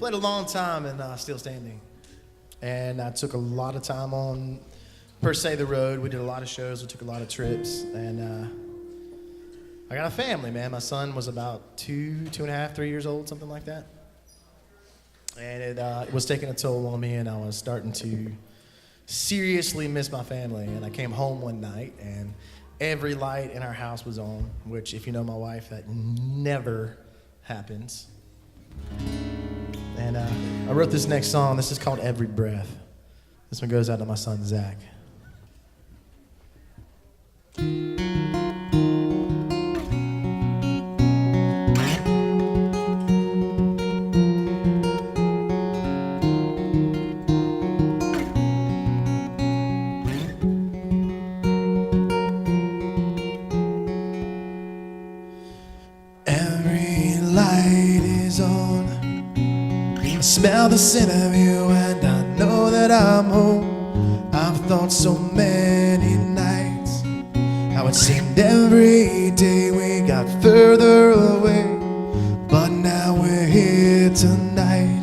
Played a long time in Still Standing. And I took a lot of time on, per se, the road. We did a lot of shows. We took a lot of trips. And I got a family, man. My son was about 2.5, 3 years old, something like that. And it was taking a toll on me, and I was starting to seriously miss my family. And I came home one night, and every light in our house was on, which, if you know my wife, that never happens. And I wrote this next song. This is called Every Breath. This one goes out to my son, Zach. Every light is on. I smell the scent of you and I know that I'm home. I've thought so many nights how it seemed every day we got further away, but now we're here tonight,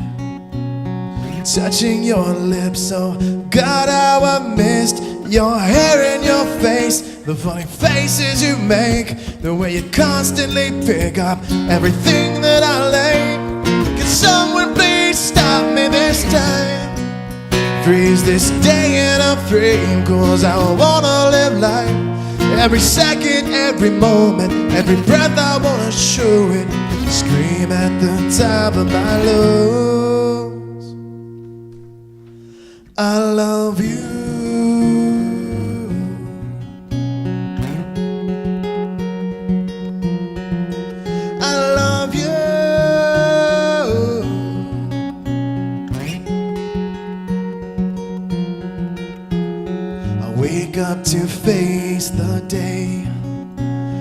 touching your lips. Oh God, how I missed your hair and your face, the funny faces you make, the way you constantly pick up everything that I lay. Can someone please stop me this time? Freeze this day in a frame, 'cause I wanna live life. Every second, every moment, every breath I wanna show it. Scream at the top of my lungs, I love you. Wake up to face the day.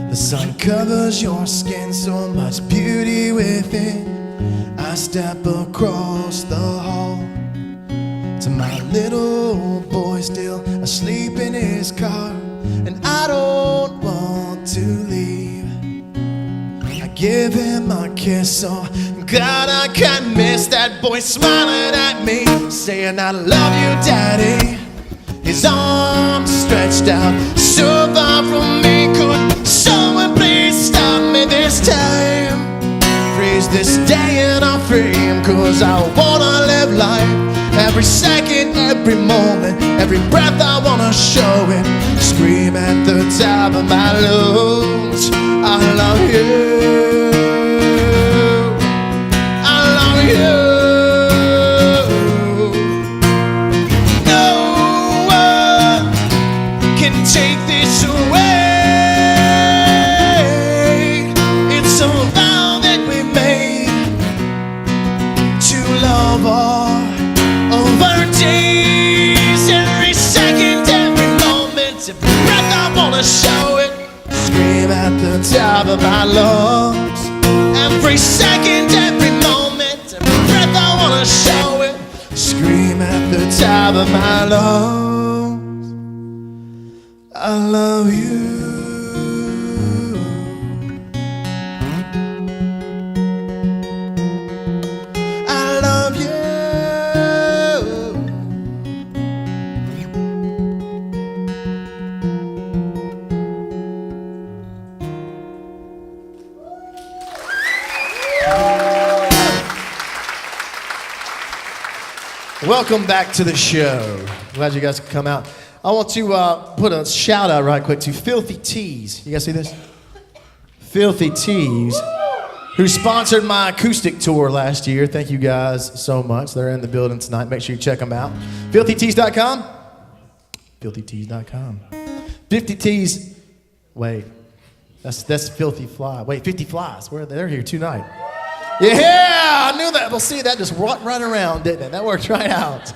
The sun covers your skin, so much beauty within. I step across the hall to my little boy still asleep in his car, and I don't want to leave. I give him a kiss, oh God, I can't miss that boy smiling at me, saying I love you, Daddy. His arms stretched out so far from me. Could someone please stop me this time? Freeze this day in a frame, 'cause I wanna live life. Every second, every moment, every breath I wanna show it. Scream at the top of my lungs, I love you, I love you. Take this away. It's a vow that we made to love all of our days. Every second, every moment, every breath I wanna show it. Scream at the top of my lungs. Every second, every moment, every breath I wanna show it. Scream at the top of my lungs, I love you. I love you. Welcome back to the show. Glad you guys could come out. I want to put a shout out right quick to Filthy Tees. You guys see this? Filthy Tees, who sponsored my acoustic tour last year. Thank you guys so much. They're in the building tonight. Make sure you check them out. FilthyTees.com. FilthyTees.com. 50 Tees. Wait, that's Filthy Fly. Wait, 50 Flies. They're here tonight. Yeah, I knew that. Well, see, that just right around, didn't it? That worked right out.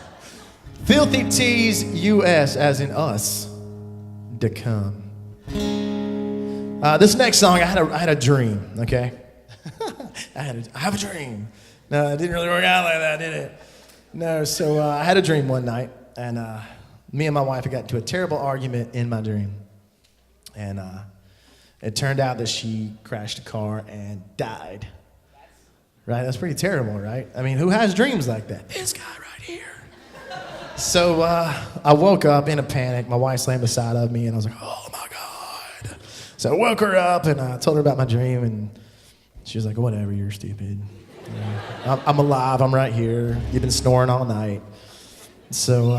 Filthy Tees US, as in us, to come. This next song, I had a dream, okay? I have a dream. No, it didn't really work out like that, did it? No, so I had a dream one night, and me and my wife got into a terrible argument in my dream. And it turned out that she crashed a car and died. right? That's pretty terrible, right? I mean, who has dreams like that? This guy right here. So I woke up in a panic. My wife slammed beside of me, and I was like, oh my God. So I woke her up, and I told her about my dream, and she was like, whatever, you're stupid. You know, I'm alive, I'm right here. You've been snoring all night. So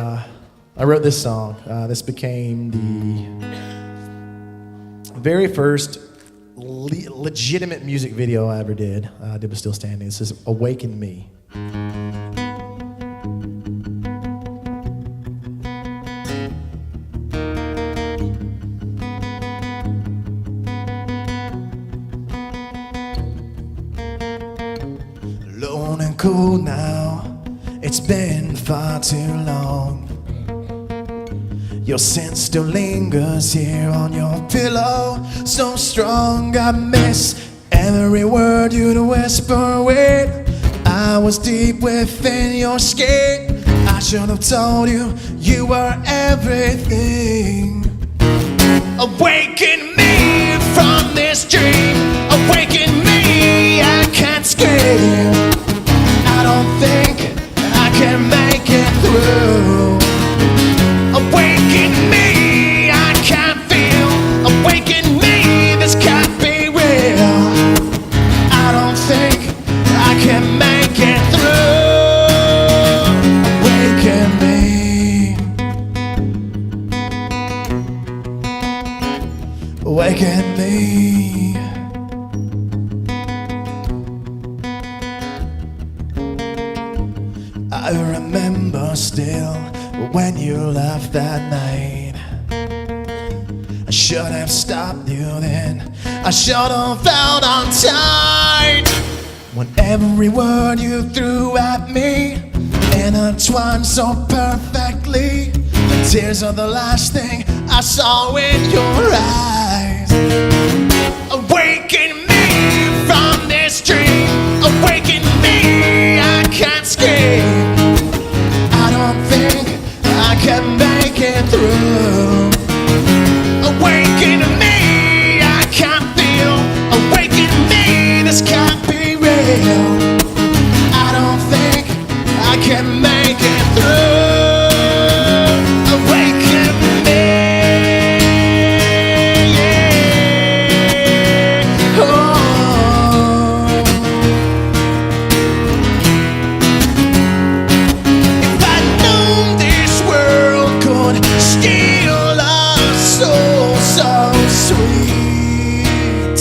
I wrote this song. This became the very first legitimate music video I ever did. Did Was Still Standing. This is Awaken Me. Alone and cold now, it's been far too long. Your scent still lingers here on your pillow, so strong. I miss every word you'd whisper with. I was deep within your skin. I should have told you you were everything. Awaken me from this dream. Awaken me, I can't scream. I don't think I can make it through. Awaken me, I can't feel. Awaken me, this can't be real. I don't think I can make it through. Awaken me. Awaken me. I remember still when you left that night. I should have stopped you then. I should have held on tight. When every word you threw at me intertwined so perfectly. The tears are the last thing I saw in your eyes. Awaken me from this dream. Awaken me, I can't scream. I don't think I can make it through. Awaken me, I can't feel. Awaken me, this can't be real. I don't think I can make it through. Awaken me, yeah. Oh. If I'd known this world could steal a soul so sweet,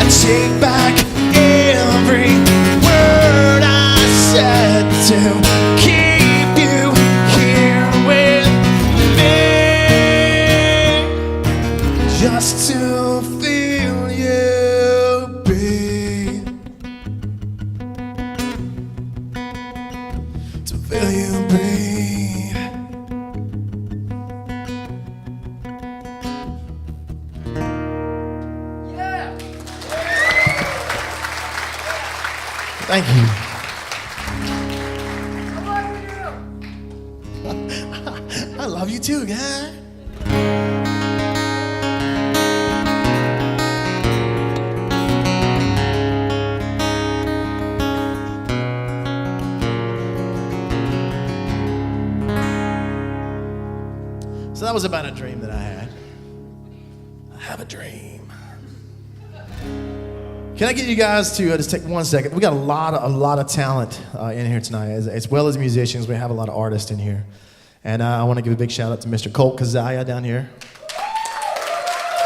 I'd take back every word I said to keep you here with me, just to feel you breathe, to feel you breathe. Thank you. I love you too, guy. So that was about a dream that I had. I have a dream. Can I get you guys to just take 1 second? We got a lot of talent in here tonight, as well as musicians. We have a lot of artists in here. And I want to give a big shout out to Mr. Colt Kazaya down here,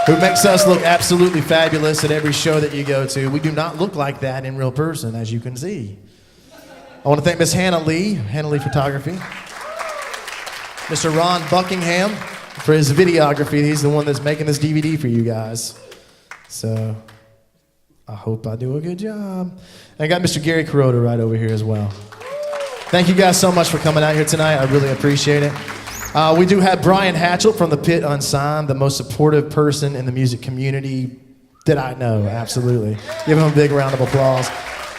who makes us look absolutely fabulous at every show that you go to. We do not look like that in real person, as you can see. I want to thank Miss Hannah Lee Photography. Mr. Ron Buckingham for his videography. He's the one that's making this DVD for you guys. So I hope I do a good job. And I got Mr. Gary Kuroda right over here as well. Thank you guys so much for coming out here tonight. I really appreciate it. We do have Brian Hatchell from the Pit Unsigned, the most supportive person in the music community that I know, absolutely. Give him a big round of applause.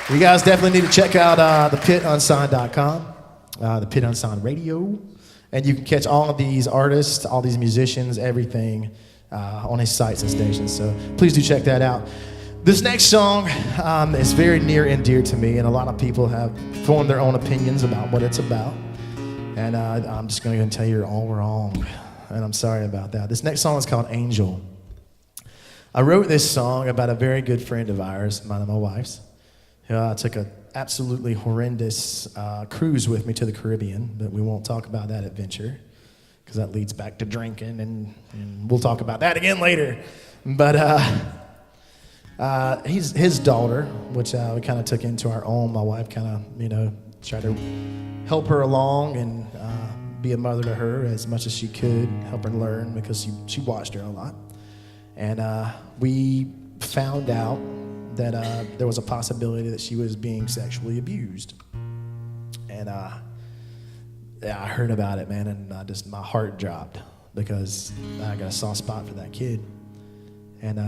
You guys definitely need to check out thepithunsigned.com, the Pit Unsigned Radio, and you can catch all of these artists, all these musicians, everything on his sites and stations. So please do check that out. This next song is very near and dear to me, and a lot of people have formed their own opinions about what it's about. And I'm just going to tell you you're all wrong, and I'm sorry about that. This next song is called Angel. I wrote this song about a very good friend of ours, mine and my wife's, who took an absolutely horrendous cruise with me to the Caribbean, but we won't talk about that adventure because that leads back to drinking, and we'll talk about that again later. But his daughter, which we kind of took into our own. My wife kind of, tried to help her along and be a mother to her as much as she could, help her learn because she watched her a lot. And we found out that there was a possibility that she was being sexually abused. And I heard about it, man, and my heart dropped because I got a soft spot for that kid. And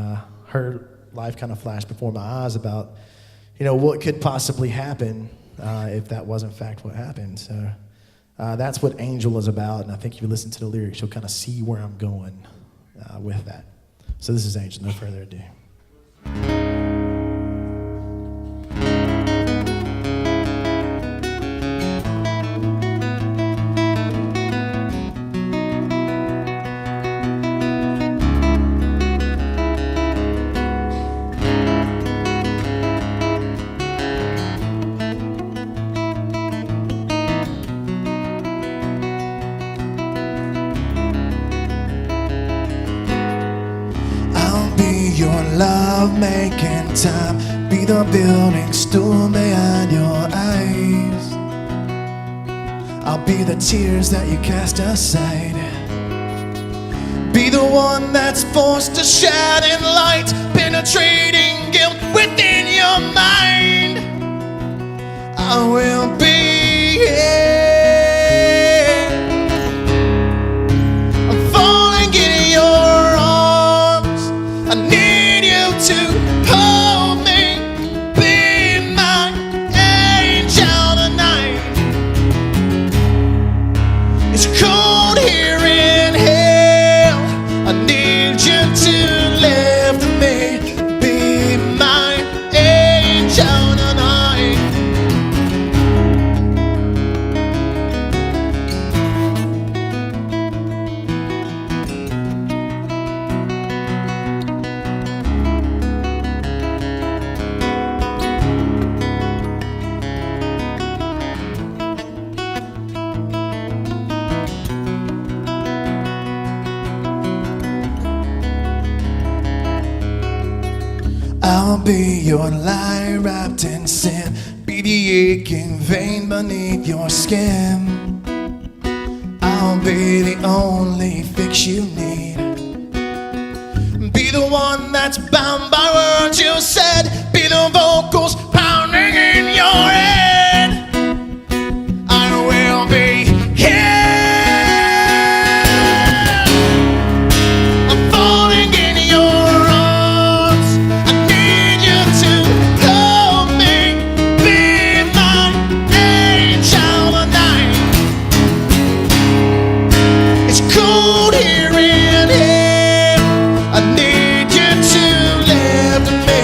her life kind of flashed before my eyes about, what could possibly happen if that was in fact what happened. So that's what Angel is about, and I think if you listen to the lyrics, you'll kind of see where I'm going with that. So this is Angel, no further ado. Your love-making time, be the building stone behind your eyes. I'll be the tears that you cast aside, be the one that's forced to shed in light, penetrating guilt within your mind. I will be here. I'm falling in your arms. I need you to hold me, be my angel tonight. It's cold here in hell. I need you to lift me, be my angel tonight. I'll be your lie wrapped in sin, be the aching vein beneath your skin. I'll be the only fix you need, be the one that's bound by words you said, be the vocals pounding in your head. I will be here. I'm falling in your arms. I need you to hold me, be my angel tonight. It's cold here in here. I need you to lift me,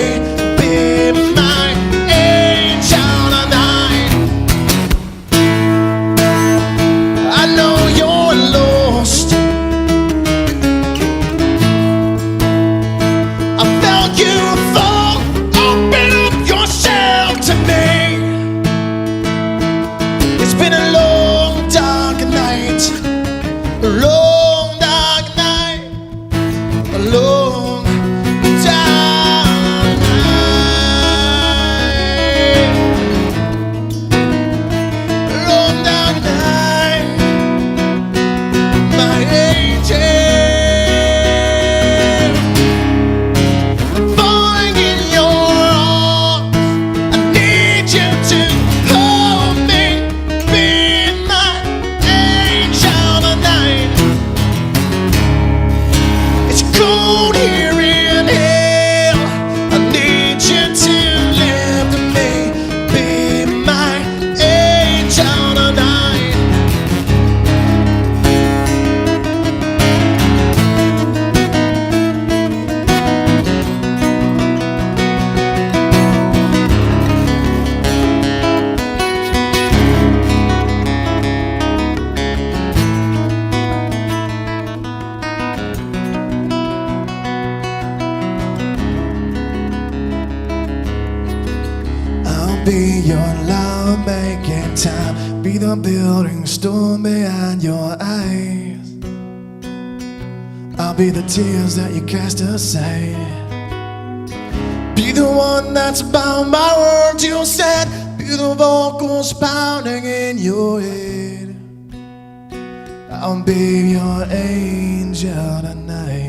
I'll be your love making time, be the building stone behind your eyes. I'll be the tears that you cast aside, be the one that's bound by words you said, be the vocals pounding in your head. I'll be your angel tonight.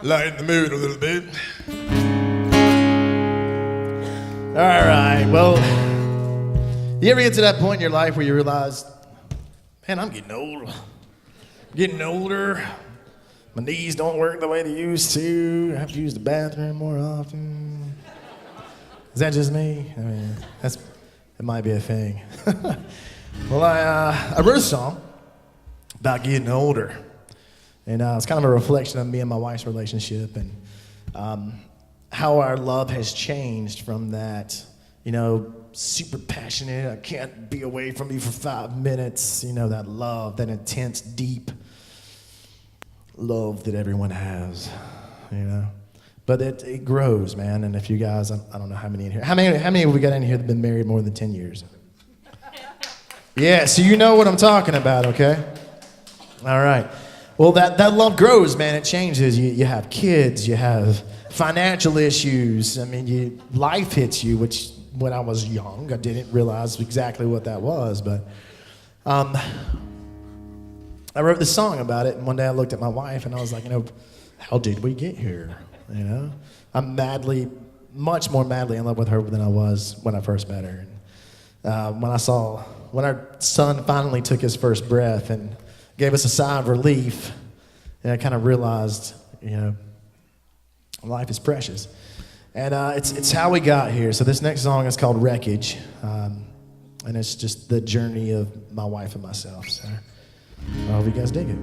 Lighten the mood a little bit. All right, well, you ever get to that point in your life where you realize, man, I'm getting old. Getting older. My knees don't work the way they used to. I have to use the bathroom more often. Is that just me? I mean, it might be a thing. Well, I wrote a song about getting older. And it's kind of a reflection of me and my wife's relationship and how our love has changed from that, you know, super passionate, I can't be away from you for 5 minutes, you know, that love, that intense, deep love that everyone has, you know. But it grows, man. And if you guys, I don't know how many in here, how many have we got in here that have been married more than 10 years? Yeah, so you know what I'm talking about, okay? All right. Well, that love grows, man. It changes. You have kids. You have financial issues. I mean, life hits you, which when I was young, I didn't realize exactly what that was. But I wrote this song about it, and one day I looked at my wife, and I was like, you know, how did we get here? You know, I'm much more madly in love with her than I was when I first met her. And when our son finally took his first breath and gave us a sigh of relief, and I kind of realized, you know, life is precious. And it's how we got here. So this next song is called Wreckage, and it's just the journey of my wife and myself. So I hope you guys dig it.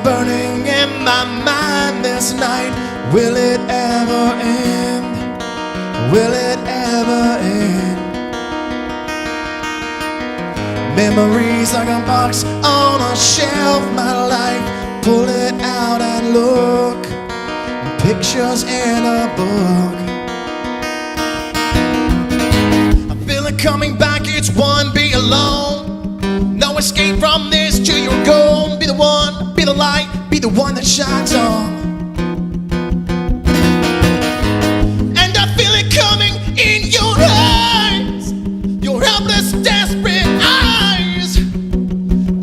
Burning in my mind this night. Will it ever end? Will it ever end? Memories like a box on a shelf. My life, pull it out and look. Pictures in a book. I feel it coming back, it's one, be alone. No escape from this till you're gone. Be the one, be the light, be the one that shines on. And I feel it coming in your eyes, your helpless, desperate eyes.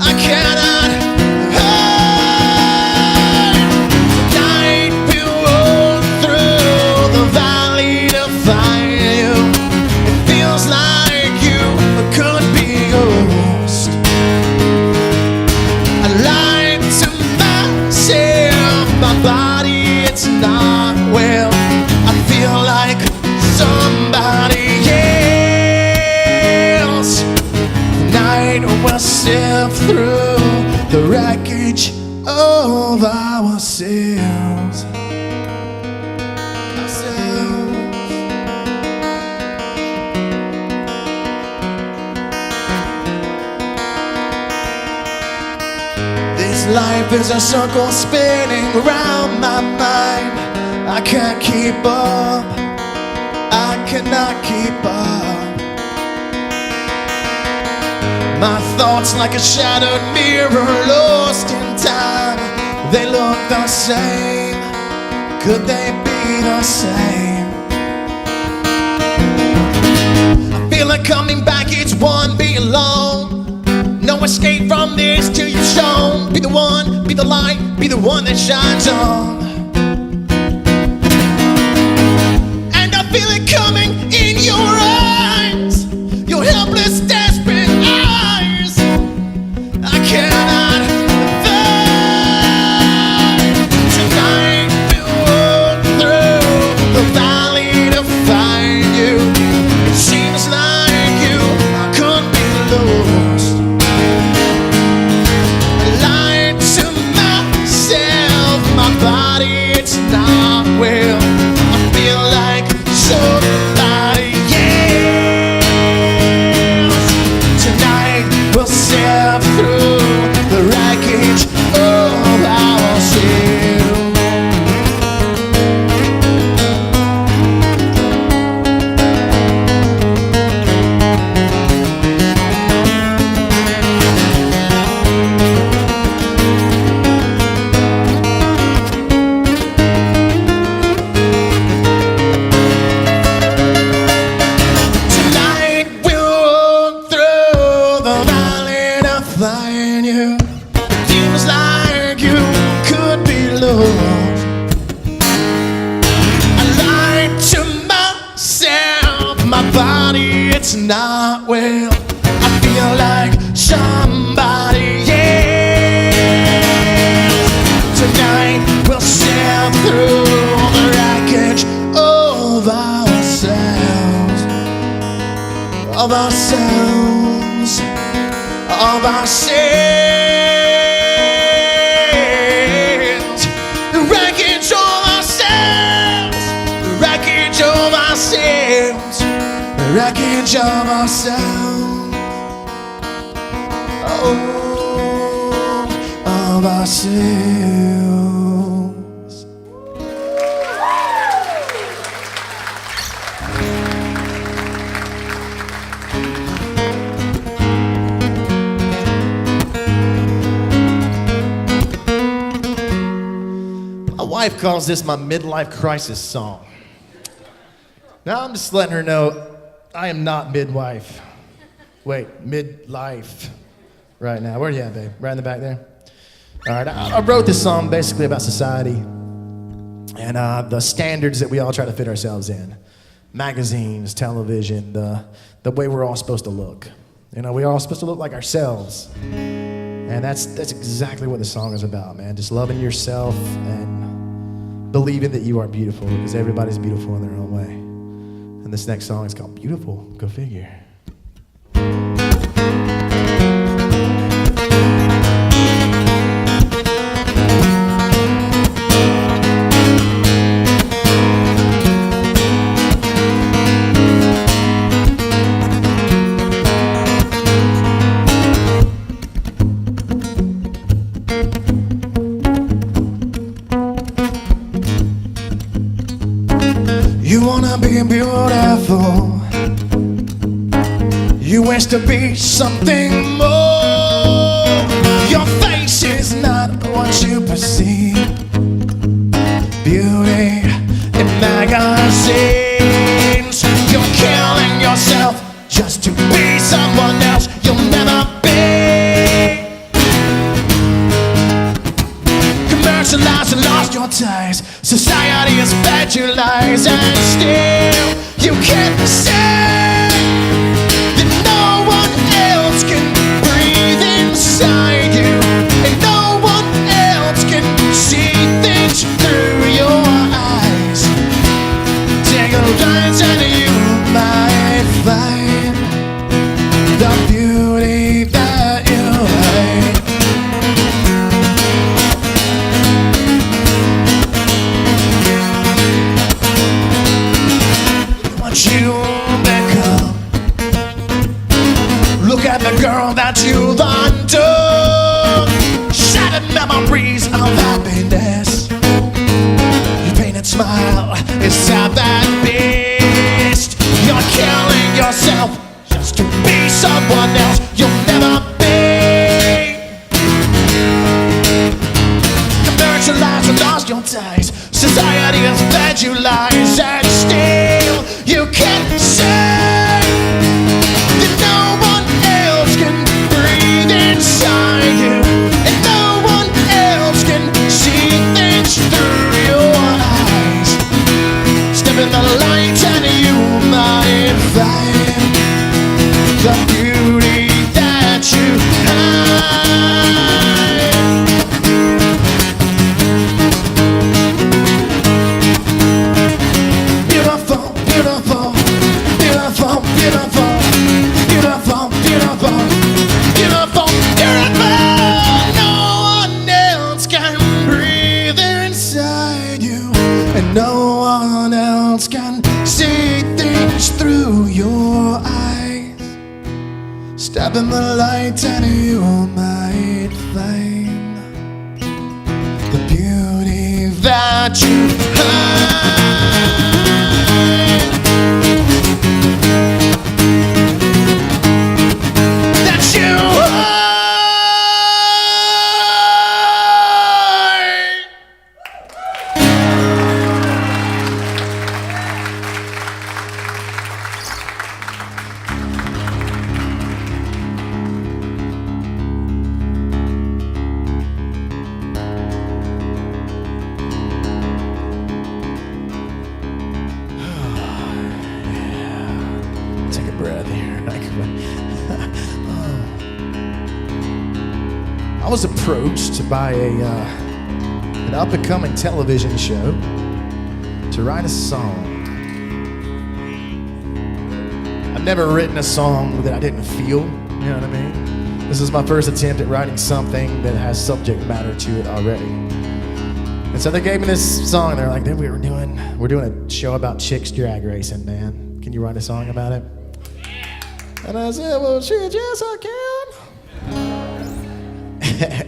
I cannot hide. Tonight we'll walk through the valley to find you. It feels like you could be ghost. I lied to myself, my body, it's not well. I feel like somebody else. Tonight we'll sift through the wreckage of ourselves. This life is a circle spinning around my mind. I can't keep up, I cannot keep up. My thoughts like a shattered mirror lost in time. They look the same, could they be the same? I feel it coming back, it's one, be alone. No escape from this till you've shown. Be the one, be the light, be the one that shines on. And I feel it coming in your eyes. body, it's not well. I feel like somebody else. Tonight we'll sail through the wreckage of ourselves, of ourselves, of ourselves. The wreckage of ourselves, the wreckage of ourselves, the wreckage of ourselves, oh, of ourselves. My wife calls this my midlife crisis song. Now I'm just letting her know I am not midwife. Wait, midlife right now. Where are you at, babe? Right in the back there? All right, I wrote this song basically about society and the standards that we all try to fit ourselves in. Magazines, television, the way we're all supposed to look. You know, we're all supposed to look like ourselves. And that's exactly what the song is about, man. Just loving yourself and believing that you are beautiful, because everybody's beautiful in their own way. And this next song is called Beautiful. Go figure. You wanna be beautiful, you wish to be something more. Your face is not what you perceive. Beauty in magazines, you're killing yourself just to be someone else you'll never be. Commercialized and lost your ties. Society has fed you lies, and still you can't say that no one else can breathe inside you, and no one else can see things through your eyes. Take a glance and you might find the beauty that you hide. You become. Look at the girl that you've undone. Shattered memories of happiness. Your painted smile is sad that beast. You're killing yourself just to be someone else you'll never be. Commercialized and lost your ties. Society has fed you lies, and still you can't say that no one else can breathe inside you, and no one else can see things through your eyes. Step in the light and you might find the beauty that you hide. Beautiful, beautiful, beautiful, beautiful, beautiful, beautiful, beautiful, beautiful. No one else can breathe inside you, and no one else can see things through your eyes. Step in the light and you might find the beauty that you hide. breath here. I was approached by an up-and-coming television show to write a song. I've never written a song that I didn't feel, you know what I mean? This is my first attempt at writing something that has subject matter to it already. And so they gave me this song. They're like, we're doing a show about chicks drag racing, man. Can you write a song about it? And I said, well, shit, yes, I can.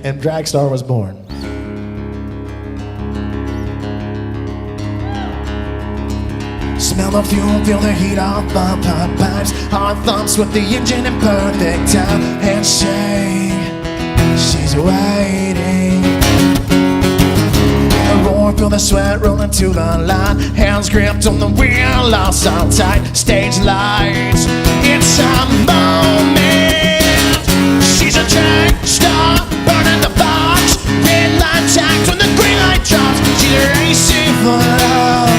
And Dragstar was born. Smell the fuel, feel the heat off the pipes. Hard thumps with the engine in perfect time. And she's waiting. A roar, feel the sweat rolling to the line. Hands gripped on the wheel, lost all tight. Stage lights, it's a moment. She's a drag star, burning the box. Red light tacked when the green light drops. She's racing for love.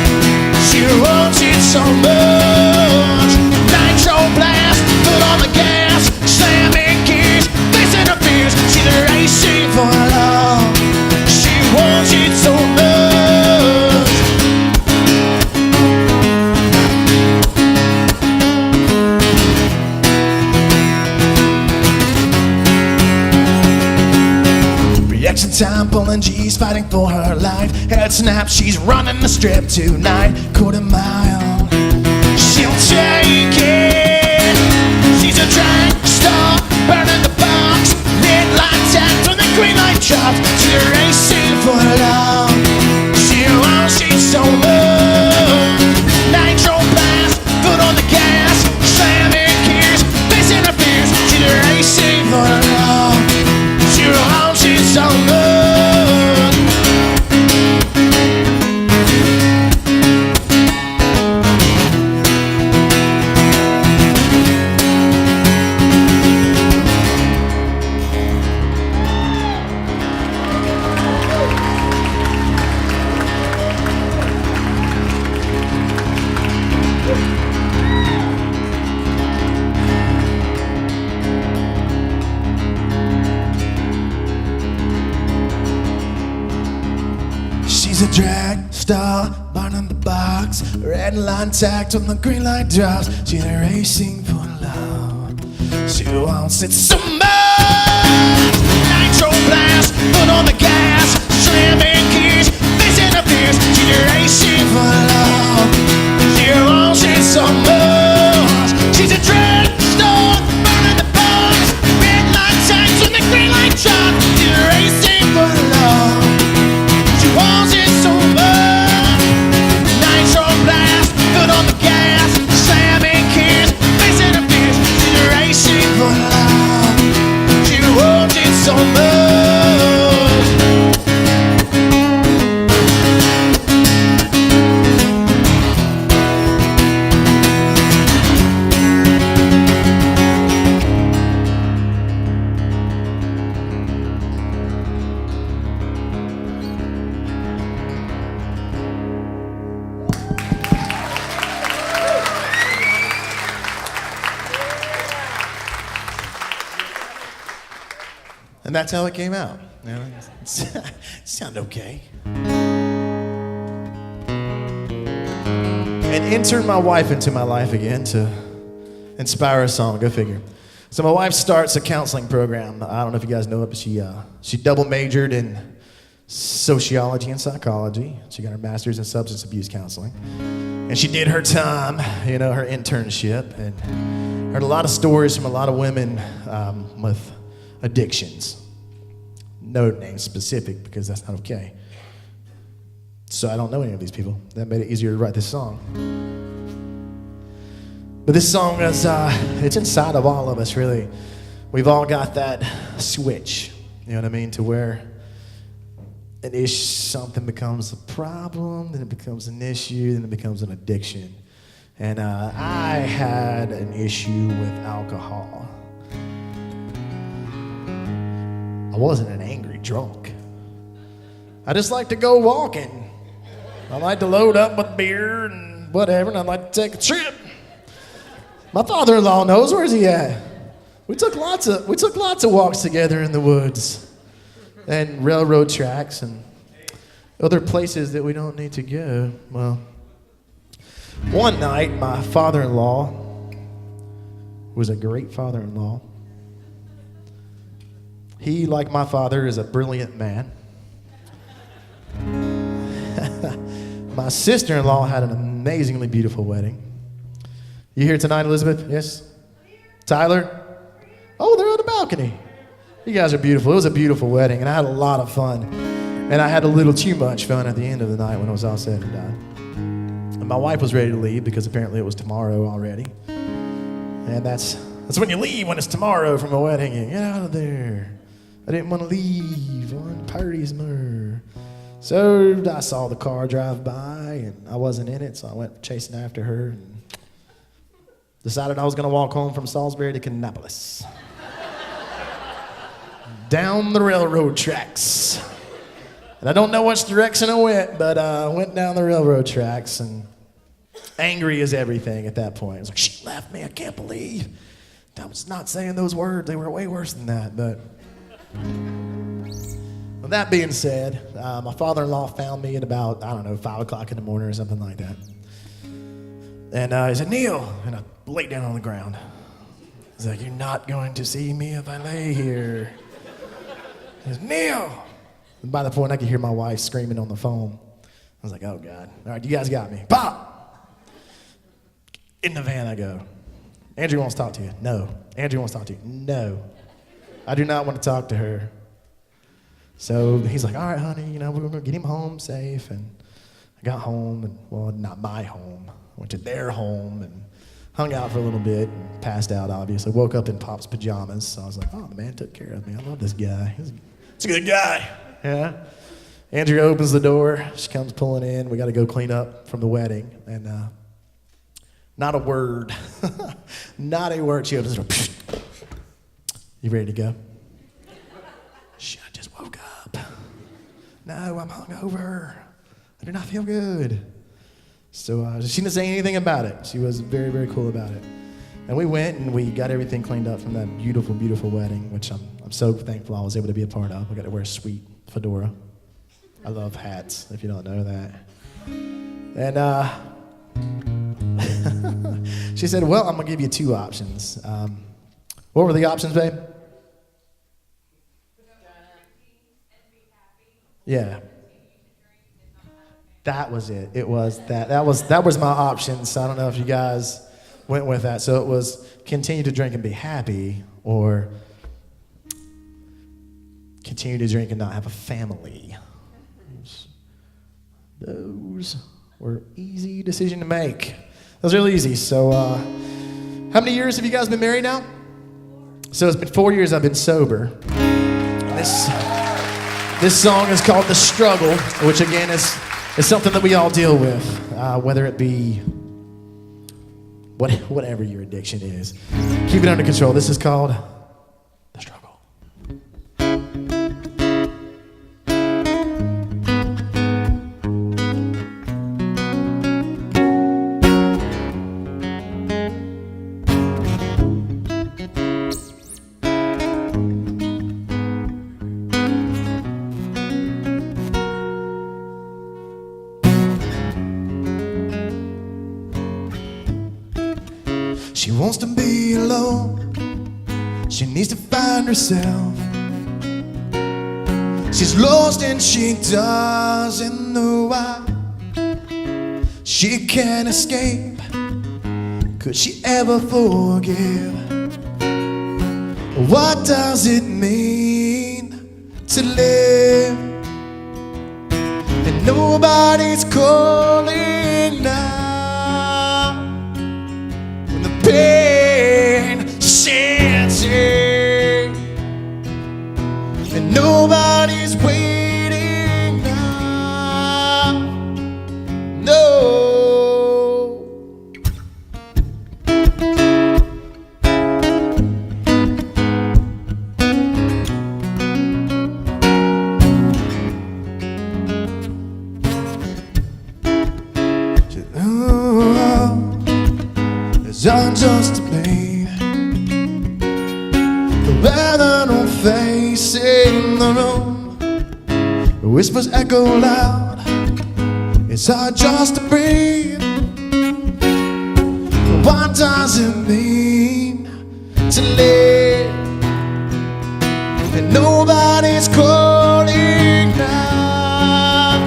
She wants it so much. Nitro blast, foot on the gas, slamming gears, facing her fears. She's racing for love. She wants it so much. Reaction time, pulling G's, fighting for her life. Head snap, she's running the strip tonight. Quarter mile, she'll take it. She's a drag star, burning the box. Red light tacked when the green light drops. She's racing for love. She wants it so much. Nitro blast, foot on the gas, slamming gears, facing her fears. She's racing for love. She wants it so much. She's a drag star, burning the box. Red line tacked when the green light drops. She's racing for love. She wants it so much. Nitro blast, foot on the gas, slamming gears, facing her fears. She's racing for love. She wants it so much. She's a drag star, burning the box. Red line tacked when the green light drops. She's racing for love. She wants it so much. Nitro blast, foot on the gas, slamming gears, facing her fears. She's racing for love. She wants it so much. And that's how it came out. You know, it sounded okay. And entered my wife into my life again to inspire a song. Go figure. So my wife starts a counseling program. I don't know if you guys know it, but she double majored in sociology and psychology. She got her master's in substance abuse counseling. And she did her time, you know, her internship, and heard a lot of stories from a lot of women with addictions. No name specific because that's not okay. So I don't know any of these people. That made it easier to write this song. But this song is, it's inside of all of us, really. We've all got that switch, you know what I mean, to where something becomes a problem, then it becomes an issue, then it becomes an addiction. And I had an issue with alcohol. I wasn't an angry drunk. I just like to go walking. I like to load up with beer and whatever, and I'd like to take a trip. My father-in-law knows. Where's he at? We took lots of walks together in the woods and railroad tracks and other places that we don't need to go. Well, one night, my father-in-law was a great father-in-law. He, like my father, is a brilliant man. My sister-in-law had an amazingly beautiful wedding. You here tonight, Elizabeth? Yes? Tyler? Oh, they're on the balcony. You guys are beautiful. It was a beautiful wedding, and I had a lot of fun. And I had a little too much fun at the end of the night when it was all said and done. And my wife was ready to leave because apparently it was tomorrow already. And that's when you leave, when it's tomorrow from a wedding. You get out of there. I didn't want to leave on parties more. So I saw the car drive by, and I wasn't in it, so I went chasing after her and decided I was going to walk home from Salisbury to Kannapolis. Down the railroad tracks. And I don't know which direction I went, but I went down the railroad tracks, and angry as everything at that point. I was like, she left me, I can't believe. I was not saying those words. They were way worse than that, but... With that being said, my father-in-law found me at about, 5 o'clock in the morning or something like that. And he said, Neil, and I laid down on the ground. He's like, you're not going to see me if I lay here. He said, Neil! And by the point, I could hear my wife screaming on the phone. I was like, oh, God. All right, you guys got me. Pop! In the van I go. Andrew wants to talk to you. No. Andrew wants to talk to you. No. I do not want to talk to her. So he's like, all right, honey, we're going to get him home safe. And I got home, and well, not my home. I went to their home and hung out for a little bit and passed out, obviously. Woke up in Pop's pajamas. So I was like, oh, the man took care of me. I love this guy. He's a good guy. Yeah. Andrea opens the door. She comes pulling in. We got to go clean up from the wedding. And not a word. Not a word. She opens the door. You ready to go? Shit, I just woke up. No, I'm hungover. I do not feel good. So she didn't say anything about it. She was very, very cool about it. And we went and we got everything cleaned up from that beautiful, beautiful wedding, which I'm so thankful I was able to be a part of. I got to wear a sweet fedora. I love hats, if you don't know that. And she said, well, I'm going to give you 2 options. What were the options, babe? Yeah. That was it. It was that. That was my option. So I don't know if you guys went with that. So it was continue to drink and be happy, or continue to drink and not have a family. Those were easy decision to make. Those are really easy. So how many years have you guys been married now? So it's been 4 years I've been sober. This song is called The Struggle, which again is something that we all deal with, whether it be whatever your addiction is. Keep it under control. This is called The Struggle. She wants to be alone. She needs to find herself. She's lost and she doesn't know why. She can't escape. Could she ever forgive? What does it mean to live? And nobody's calling now. Pain sets in, and nobody's waiting now. No. I'm just a whispers echo loud. It's hard just to breathe. What does it mean to live? And nobody's calling now.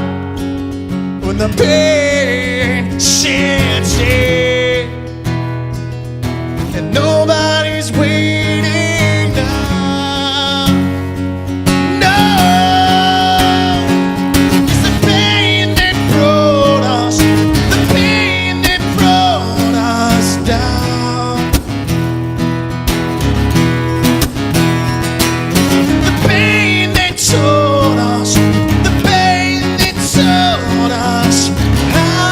When the pain sheds in, and nobody's waiting now. No, it's the pain that brought us, the pain that brought us down. The pain that taught us, the pain that taught us how.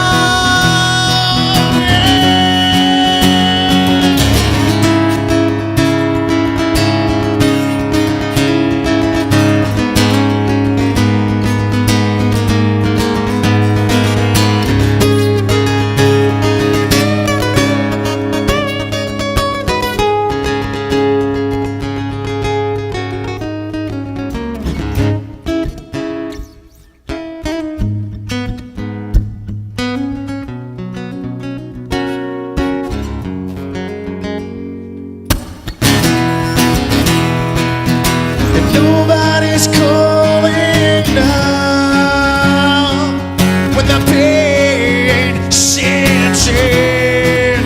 Nobody's calling now. When the pain sets in,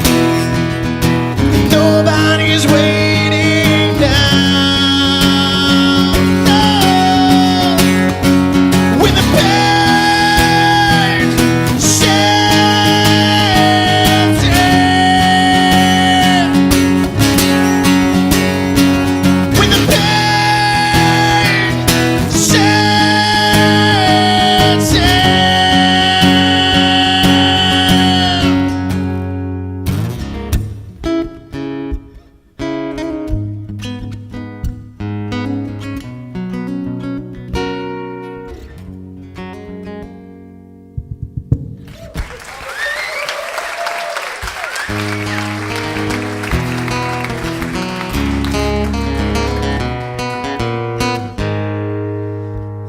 nobody's waiting now. No. When the pain sets in, when the pain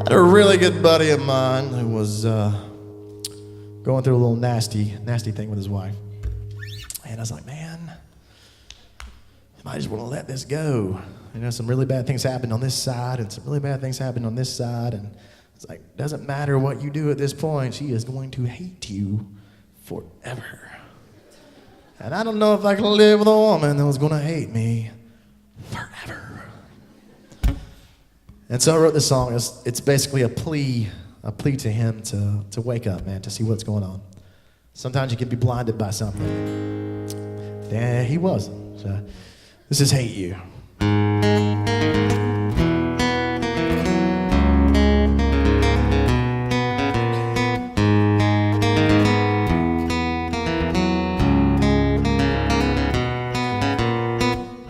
I had a really good buddy of mine who was going through a little nasty thing with his wife. And I was like, man, I might just want to let this go. You know, some really bad things happened on this side and some really bad things happened on this side. And it's like, doesn't matter what you do at this point, she is going to hate you forever. And I don't know if I can live with a woman that was going to hate me forever. And so I wrote this song. It's basically a plea to him to wake up, man, to see what's going on. Sometimes you can be blinded by something. Yeah, he wasn't. So this is Hate You.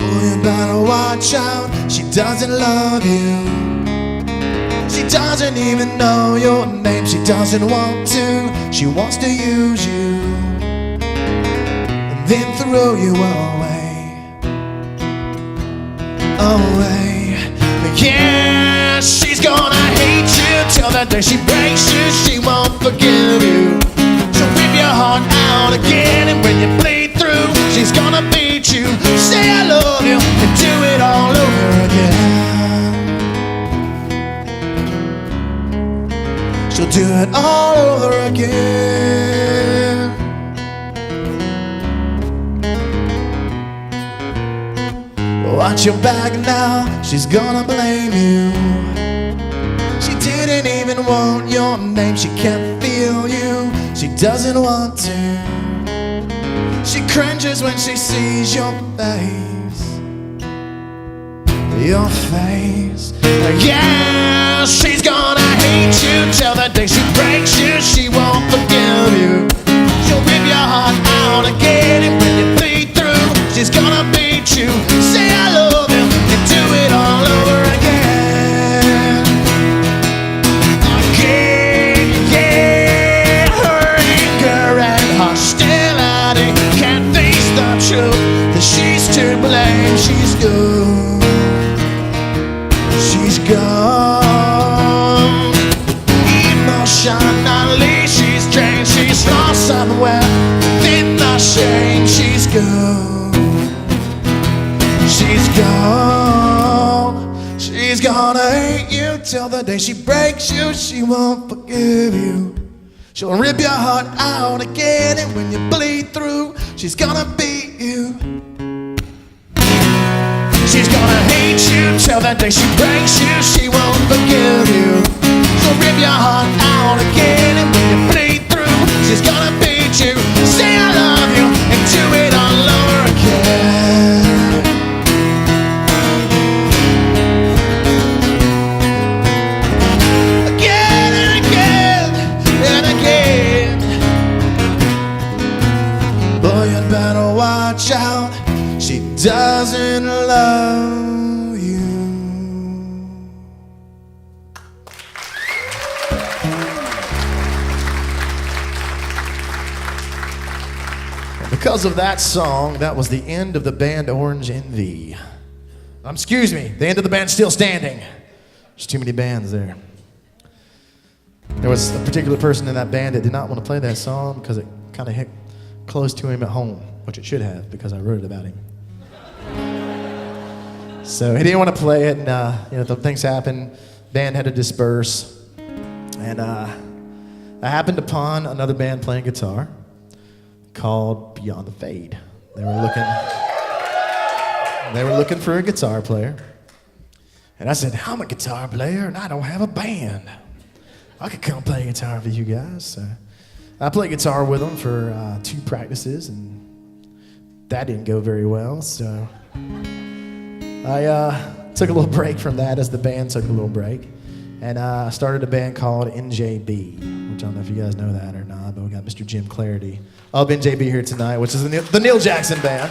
Oh, you better watch out. She doesn't love you. She doesn't even know your name. She doesn't want to. She wants to use you and then throw you away. Away. Yeah, she's gonna hate you till the day she breaks you. She won't forgive you. She'll rip your heart out again, and when you bleed through, she's gonna beat you. Say I love you and do it all over again. She'll do it all over again. Watch your back now, she's gonna blame you. She didn't even want your name. She can't feel you. She doesn't want to. She cringes when she sees your face. Your face. Yeah, she's gonna hate you till the day she breaks you. She won't forgive you. She'll rip your heart out again, and when you bleed through, she's gonna beat you. Say I love you and do it all over again. Again, yeah. Her anger and hostility can't face the truth that she's to blame. She's gone. She's gone. gone. She's gone. She's gonna hate you till the day she breaks you. She won't forgive you. She'll rip your heart out again, and when you bleed through, she's gonna beat you. She's gonna hate you till the day she breaks you. She won't forgive you. She'll rip your heart out again, and when you bleed through, she's gonna beat you. Say I love you and do it all over again. Again and again and again. Boy, you better watch out. She doesn't love you. Because of that song, that was the end of the band Orange Envy. Excuse me, the end of the band Still Standing. There's too many bands there. There was a particular person in that band that did not want to play that song because it kind of hit close to him at home, which it should have because I wrote it about him. So he didn't want to play it, and things happened. Band had to disperse, and I happened upon another band playing guitar called Beyond the Fade. They were looking for a guitar player, and I said, "I'm a guitar player, and I don't have a band. I could come play guitar for you guys." So I played guitar with them for 2 practices, and that didn't go very well. So I took a little break from that as the band took a little break, and I started a band called NJB, which I don't know if you guys know that or not, but we got Mr. Jim Clarity of NJB here tonight, which is the Neil Jackson Band,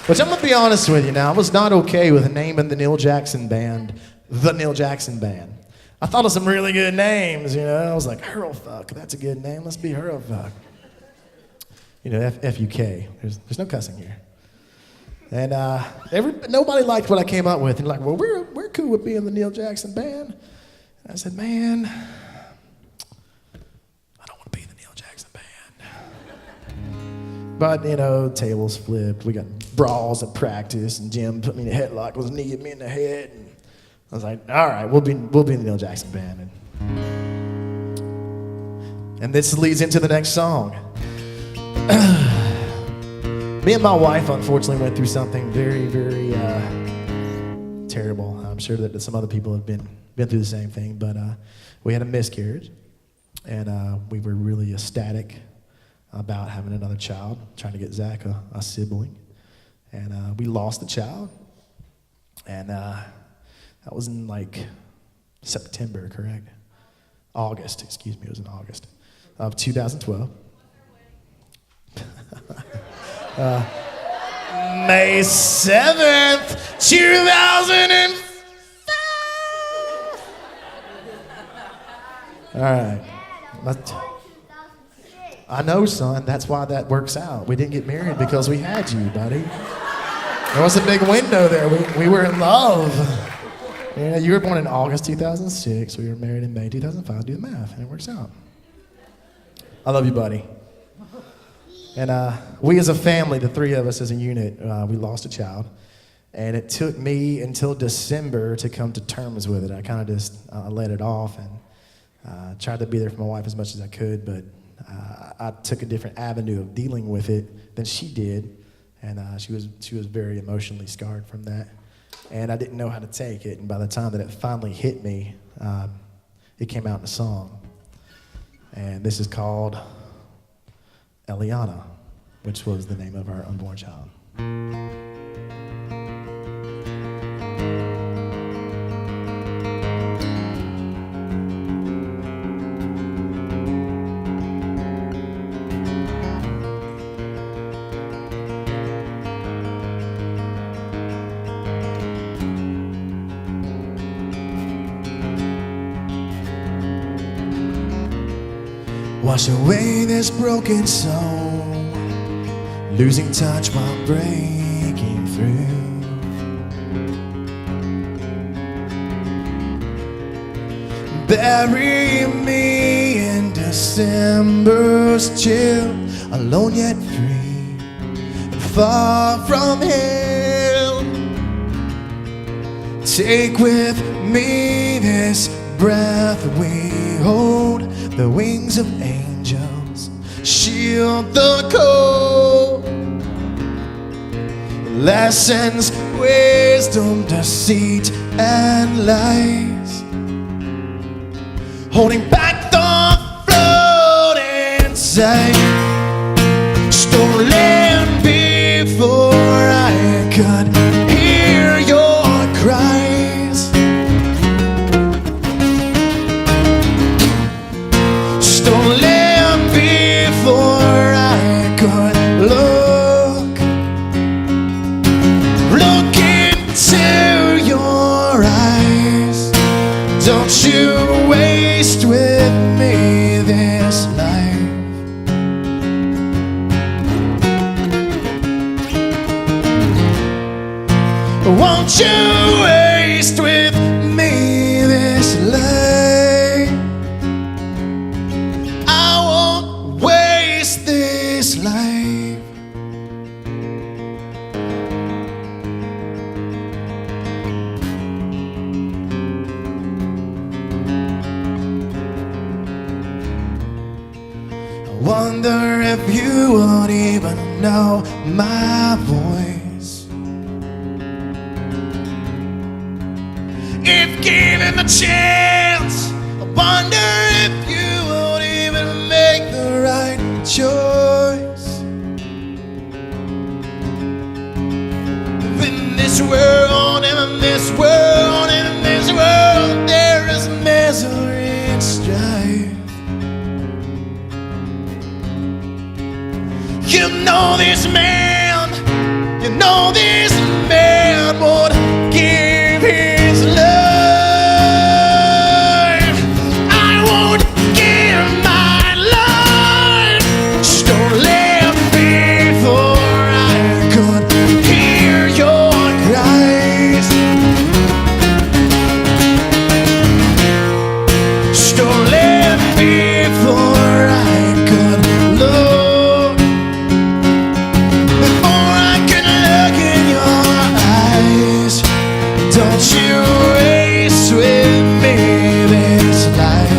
which I'm going to be honest with you now, I was not okay with naming the Neil Jackson Band the Neil Jackson Band. I thought of some really good names, I was like, Hurlfuck, that's a good name, let's be Hurlfuck. F-U-K, there's no cussing here. And nobody liked what I came up with. And like, well, we're cool with being the Neil Jackson Band. And I said, man, I don't want to be the Neil Jackson Band. But, tables flipped. We got brawls at practice, and Jim put me in a headlock with his knee, hit me in the head. And I was like, all right, we'll be the Neil Jackson Band. And this leads into the next song. Me and my wife, unfortunately, went through something very, very terrible. I'm sure that some other people have been through the same thing, but we had a miscarriage, and we were really ecstatic about having another child, trying to get Zach a sibling, and we lost the child, and that was in September, correct? August, excuse me, it was in August of 2012. May 7th, 2005. All right. I know, son. That's why that works out. We didn't get married because we had you, buddy. There was a big window there. We were in love. You were born in August 2006. We were married in May 2005. Do the math, and it works out. I love you, buddy. And we as a family, the 3 of us as a unit, we lost a child. And it took me until December to come to terms with it. I kind of just let it off and tried to be there for my wife as much as I could, but I took a different avenue of dealing with it than she did. And she was very emotionally scarred from that. And I didn't know how to take it. And by the time that it finally hit me, it came out in a song. And this is called Eliana, which was the name of our unborn child. Wash away this broken soul, losing touch while breaking through. Bury me in December's chill, alone yet free, and far from Him. Take with me this breath we hold, the wings of angels shield the cold. Lessons, wisdom, deceit, and lies, holding back the flood inside. Stolen before I could hear your cries. Stolen before I could look into your eyes. Don't you waste with me this life. Won't you waste with me this life? I won't waste this life. I wonder if you would even know my voice if given the chance. I wonder if you would even make the right choice. In this world, and in this world, and in this world, there is misery and strife. You know this man, you know this man would give his life. I won't give my life. Stolen before I could hear your cries. Stolen before I could look, before I could look in your eyes. Don't you waste with me this life.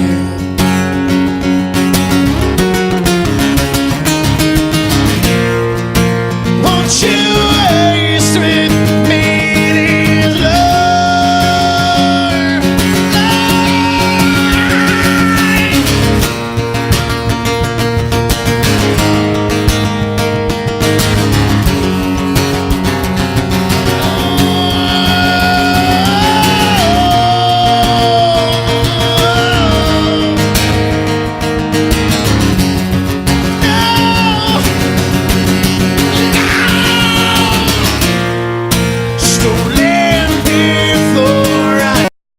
Won't you waste with me this life? Stolen